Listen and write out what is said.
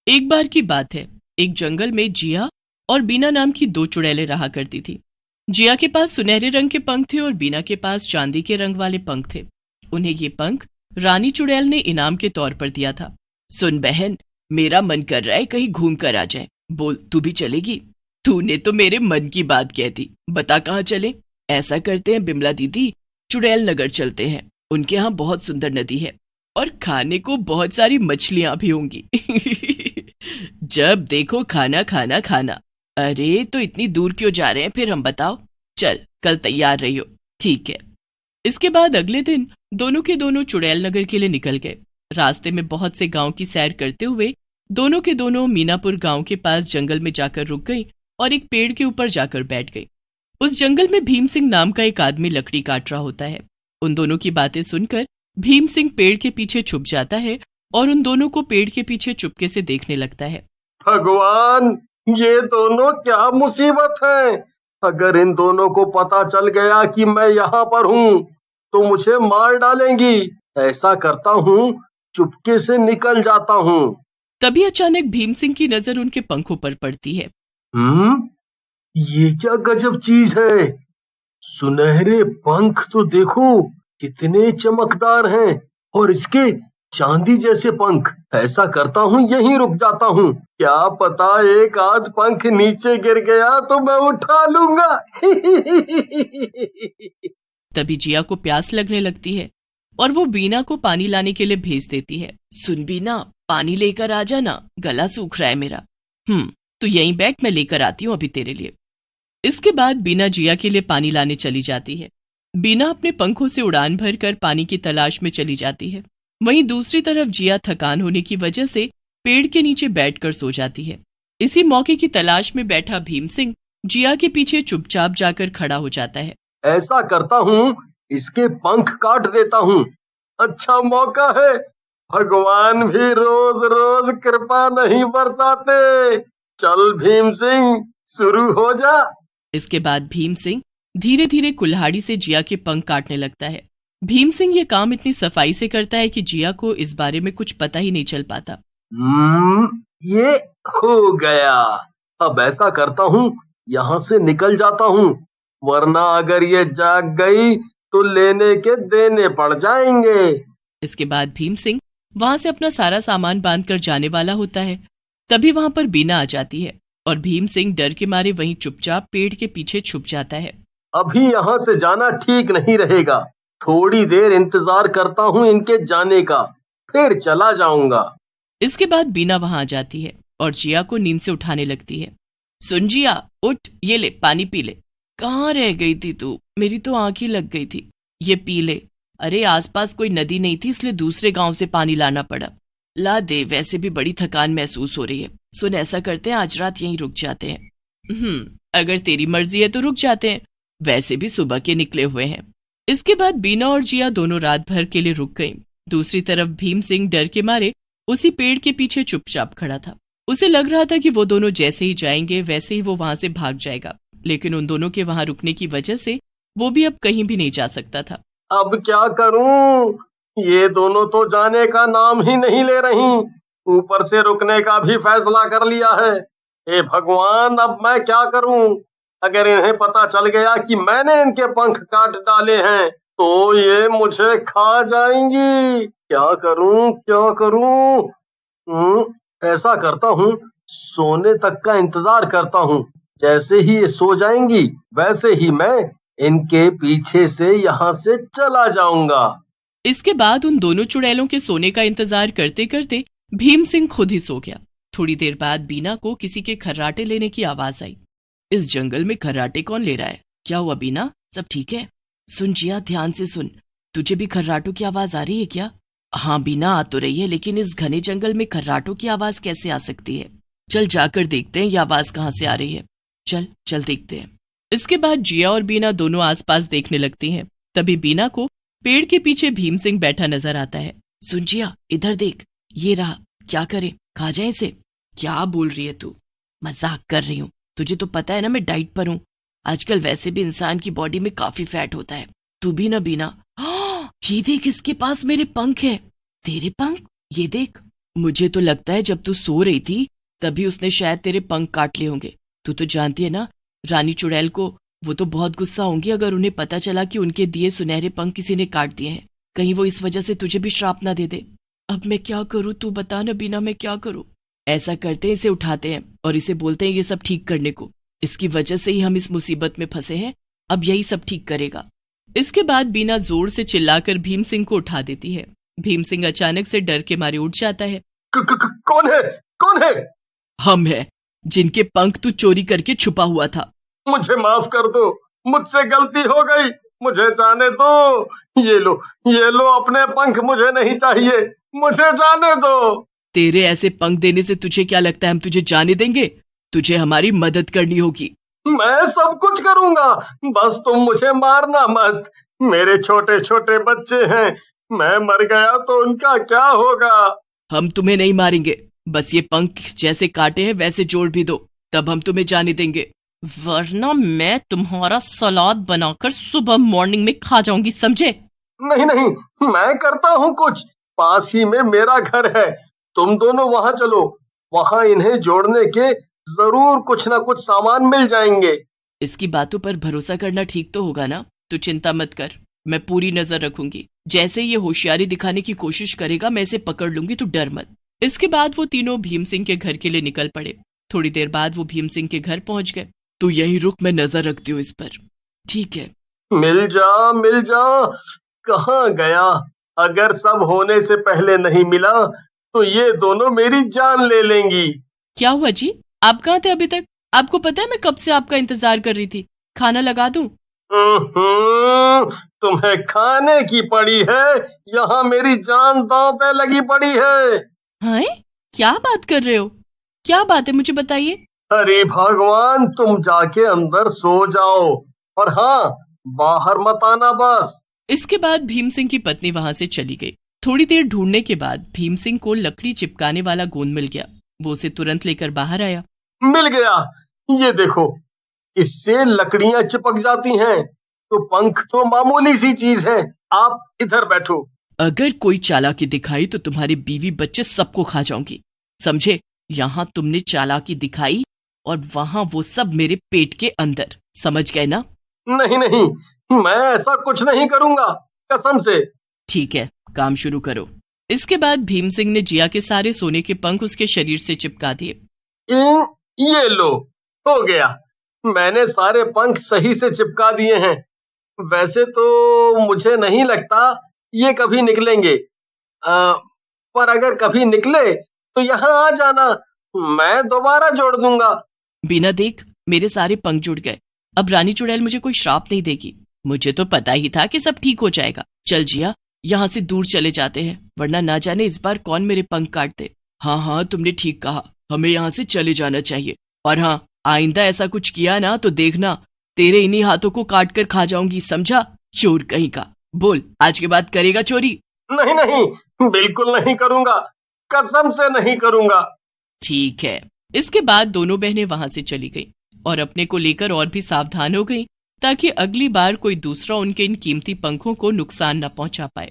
एक बार की बात है, एक जंगल में जिया और बीना नाम की दो चुड़ैलें रहा करती थी। जिया के पास सुनहरे रंग के पंख थे और बीना के पास चांदी के रंग वाले पंख थे। उन्हें ये पंख रानी चुड़ैल ने इनाम के तौर पर दिया था। सुन बहन, मेरा मन कर रहा है कहीं घूम कर आ जाए। बोल, तू भी चलेगी? तूने तो मेरे मन की बात कह दी। बता कहाँ चले? ऐसा करते हैं बिमला दीदी, चुड़ैल नगर चलते हैं। उनके यहाँ बहुत सुंदर नदी है और खाने को बहुत सारी मछलियां भी होंगी। जब देखो खाना खाना खाना। अरे तो इतनी दूर क्यों जा रहे हैं फिर हम, बताओ। चल, कल तैयार रहियो। ठीक है। इसके बाद अगले दिन दोनों के दोनों चुड़ैल नगर के लिए निकल गए। रास्ते में बहुत से गांव की सैर करते हुए दोनों के दोनों मीनापुर गांव के पास जंगल में जाकर रुक गई और एक पेड़ के ऊपर जाकर बैठ गई। उस जंगल में भीम सिंह नाम का एक आदमी लकड़ी काट रहा होता है। उन दोनों की बातें सुनकर भीम सिंह पेड़ के पीछे छुप जाता है और उन दोनों को पेड़ के पीछे चुपके से देखने लगता है। भगवान, ये दोनों क्या मुसीबत है। अगर इन दोनों को पता चल गया कि मैं यहाँ पर हूँ तो मुझे मार डालेंगी। ऐसा करता हूँ, चुपके से निकल जाता हूँ। तभी अचानक भीम सिंह की नजर उनके पंखों पर पड़ती है। ये क्या गजब चीज है। सुनहरे पंख तो देखो कितने चमकदार हैं, और इसके चांदी जैसे पंख। ऐसा करता हूँ, यहीं रुक जाता हूँ। क्या पता एक आध पंख नीचे गिर गया तो मैं उठा लूंगा। तभी जिया को प्यास लगने लगती है और वो बीना को पानी लाने के लिए भेज देती है। सुन बीना, पानी लेकर आ जाना, गला सूख रहा है मेरा। तू यहीं बैठ, मैं लेकर आती हूँ अभी तेरे लिए। इसके बाद बीना जिया के लिए पानी लाने चली जाती है। बीना अपने पंखों से उड़ान भरकर पानी की तलाश में चली जाती है। वहीं दूसरी तरफ जिया थकान होने की वजह से पेड़ के नीचे बैठकर सो जाती है। इसी मौके की तलाश में बैठा भीम सिंह जिया के पीछे चुपचाप जाकर खड़ा हो जाता है। ऐसा करता हूँ, इसके पंख काट देता हूँ। अच्छा मौका है। भगवान भी रोज रोज कृपा नहीं बरसाते। चल भीम सिंह, शुरू हो जा। इसके बाद भीम सिंह धीरे धीरे कुल्हाड़ी से जिया के पंख काटने लगता है। भीम सिंह ये काम इतनी सफाई से करता है कि जिया को इस बारे में कुछ पता ही नहीं चल पाता। ये हो गया। अब ऐसा करता हूँ, यहाँ से निकल जाता हूँ, वरना अगर ये जाग गई तो लेने के देने पड़ जाएंगे। इसके बाद भीम सिंह वहां से अपना सारा सामान बांधकर जाने वाला होता है। तभी वहां पर बीना आ जाती है और भीम सिंह डर के मारे वहीं चुपचाप पेड़ के पीछे छुप जाता है। अभी यहाँ से जाना ठीक नहीं रहेगा। थोड़ी देर इंतजार करता हूँ इनके जाने का, फिर चला जाऊंगा। इसके बाद बीना वहां आ जाती है और जिया को नींद से उठाने लगती है। सुन जिया, उठ, ये ले पानी पी ले। कहाँ रह गई थी तू? मेरी तो आंख ही लग गई थी। ये पी ले। अरे आसपास कोई नदी नहीं थी, इसलिए दूसरे गांव से पानी लाना पड़ा। ला दे, वैसे भी बड़ी थकान महसूस हो रही है। सुन, ऐसा करते हैं, आज रात यहीं रुक जाते हैं। अगर तेरी मर्जी है तो रुक जाते हैं, वैसे भी सुबह के निकले हुए हैं। इसके बाद बीना और जिया दोनों रात भर के लिए रुक गईं। दूसरी तरफ भीम सिंह डर के मारे उसी पेड़ के पीछे चुपचाप खड़ा था। उसे लग रहा था कि वो दोनों जैसे ही जाएंगे वैसे ही वो वहां से भाग जाएगा, लेकिन उन दोनों के वहां रुकने की वजह से वो भी अब कहीं भी नहीं जा सकता था। अब क्या करूं? ये दोनों तो जाने का नाम ही नहीं ले रही, ऊपर से रुकने का भी फैसला कर लिया है। हे भगवान, अब मैं क्या करूं? अगर इन्हें पता चल गया कि मैंने इनके पंख काट डाले हैं तो ये मुझे खा जाएंगी। क्या करूं, क्या करूं? ऐसा करता हूँ, सोने तक का इंतजार करता हूँ। जैसे ही ये सो जाएंगी वैसे ही मैं इनके पीछे से यहाँ से चला जाऊंगा। इसके बाद उन दोनों चुड़ैलों के सोने का इंतजार करते करते भीम सिंह खुद ही सो गया। थोड़ी देर बाद बीना को किसी के खर्राटे लेने की आवाज आई। इस जंगल में खर्राटे कौन ले रहा है? क्या हुआ बीना, सब ठीक है? सुन जिया, ध्यान से सुन, तुझे भी खर्राटों की आवाज आ रही है क्या? हाँ बीना, आ तो रही है, लेकिन इस घने जंगल में खर्राटों की आवाज कैसे आ सकती है? चल जाकर देखते हैं ये आवाज कहाँ से आ रही है। चल चल देखते हैं। इसके बाद जिया और बीना दोनों आसपास देखने लगती हैं। तभी बीना को पेड़ के पीछे भीम सिंह बैठा नजर आता है। सुन जिया, इधर देख, ये रहा। क्या करें, खा जाए इसे? क्या बोल रही है तू? मजाक कर रही हूँ, तुझे तो पता है ना मैं डाइट पर हूँ। आजकल वैसे भी इंसान की बॉडी में काफी फैट होता है। तू भी ना बीना। ये देख, इसके पास मेरे पंख है। तेरे पंख? ये देख। मुझे तो लगता है जब तू सो रही थी तभी उसने शायद तेरे पंख काट लिए होंगे। तू तो जानती है ना रानी चुड़ैल को, वो तो बहुत गुस्सा होंगी अगर उन्हें पता चला कि उनके दिए सुनहरे पंख किसी ने काट दिए हैं। कहीं वो इस वजह से तुझे भी श्राप ना दे दे। अब मैं क्या करूं, तू बता ना बीना, मैं क्या करूं? ऐसा करते हैं, इसे उठाते हैं और इसे बोलते हैं ये सब ठीक करने को। इसकी वजह से ही हम इस मुसीबत में फंसे हैं, अब यही सब ठीक करेगा। इसके बाद बीना जोर से चिल्लाकर भीम सिंह को उठा देती है। भीम सिंह अचानक से डर के मारे उठ जाता है। कौन है? कौन है? हम हैं, जिनके पंख तू चोरी करके छुपा हुआ था। मुझे माफ कर दो, मुझसे गलती हो गई, मुझे जाने दो। ये लो अपने पंख, मुझे नहीं चाहिए, मुझे जाने दो। तेरे ऐसे पंख देने से तुझे क्या लगता है हम तुझे जाने देंगे? तुझे हमारी मदद करनी होगी। मैं सब कुछ करूंगा, बस तुम मुझे मारना मत। मेरे छोटे छोटे बच्चे हैं, मैं मर गया तो उनका क्या होगा? हम तुम्हें नहीं मारेंगे, बस ये पंख जैसे काटे हैं वैसे जोड़ भी दो, तब हम तुम्हें जाने देंगे, वरना मैं तुम्हारा सलाद बनाकर सुबह मॉर्निंग में खा जाऊंगी, समझे? नहीं नहीं, मैं करता हूँ कुछ। पास ही में मेरा घर है, तुम दोनों वहां चलो, वहां इन्हें जोड़ने के जरूर कुछ ना कुछ सामान मिल जाएंगे। इसकी बातों पर भरोसा करना ठीक तो होगा ना? तू चिंता मत कर, मैं पूरी नजर रखूंगी। जैसे ये होशियारी दिखाने की कोशिश करेगा मैं इसे पकड़ लूंगी, तू डर मत। इसके बाद वो तीनों भीम सिंह के घर के लिए निकल पड़े। थोड़ी देर बाद वो भीम सिंह के घर पहुंच गए। तू यहीं रुक, मैं नजर रखती हूँ इस पर। ठीक है। मिल जा, कहाँ गया? अगर सब होने से पहले नहीं मिला तो ये दोनों मेरी जान ले लेंगी। क्या हुआ जी, आप कहाँ थे अभी तक? आपको पता है मैं कब से आपका इंतजार कर रही थी। खाना लगा दूं? तुम्हें खाने की पड़ी है, यहाँ मेरी जान दांव पे लगी पड़ी है। हाँ, क्या बात कर रहे हो? क्या बात है, मुझे बताइए। अरे भगवान, तुम जाके अंदर सो जाओ, और हाँ, बाहर मत आना बस। इसके बाद भीम सिंह की पत्नी वहां से चली गई। थोड़ी देर ढूंढने के बाद भीम सिंह को लकड़ी चिपकाने वाला गोंद मिल गया। वो उसे तुरंत लेकर बाहर आया। मिल गया, ये देखो, इससे लकड़ियां चिपक जाती हैं, तो पंख तो मामूली सी चीज है। आप इधर बैठो। अगर कोई चालाकी दिखाई तो तुम्हारे बीवी बच्चे सबको खा जाऊंगी, समझे? यहाँ तुमने चालाकी दिखाई और वहां वो सब मेरे पेट के अंदर, समझ गए ना? नहीं नहीं, मैं ऐसा कुछ नहीं करूंगा, कसम से। ठीक है, काम शुरू करो। इसके बाद भीम सिंह ने जिया के सारे सोने के पंख उसके शरीर से चिपका दिए। ये लो, हो गया, मैंने सारे पंख सही से चिपका दिए हैं। वैसे तो मुझे नहीं लगता ये कभी निकलेंगे, पर अगर कभी निकले तो यहाँ आ जाना, मैं दोबारा जोड़ दूंगा। बीना देख, मेरे सारे पंख जुड़ गए, अब रानी चुड़ैल मुझे कोई श्राप नहीं देगी। मुझे तो पता ही था कि सब ठीक हो जाएगा। चल जिया, यहाँ से दूर चले जाते हैं, वरना ना जाने इस बार कौन मेरे पंख काट दे। हाँ, तुमने ठीक कहा, हमें यहाँ से चले जाना चाहिए। और हाँ, आइंदा ऐसा कुछ किया ना तो देखना तेरे इन्हीं हाथों को काट कर खा जाऊंगी, समझा? चोर कहीं का। बोल, आज के बाद करेगा चोरी? नहीं नहीं, बिल्कुल नहीं करूंगा, कसम से नहीं करूंगा। ठीक है। इसके बाद दोनों बहनें वहां से चली गईं और अपने को लेकर और भी सावधान हो गईं, ताकि अगली बार कोई दूसरा उनके इन कीमती पंखों को नुकसान न पहुंचा पाए।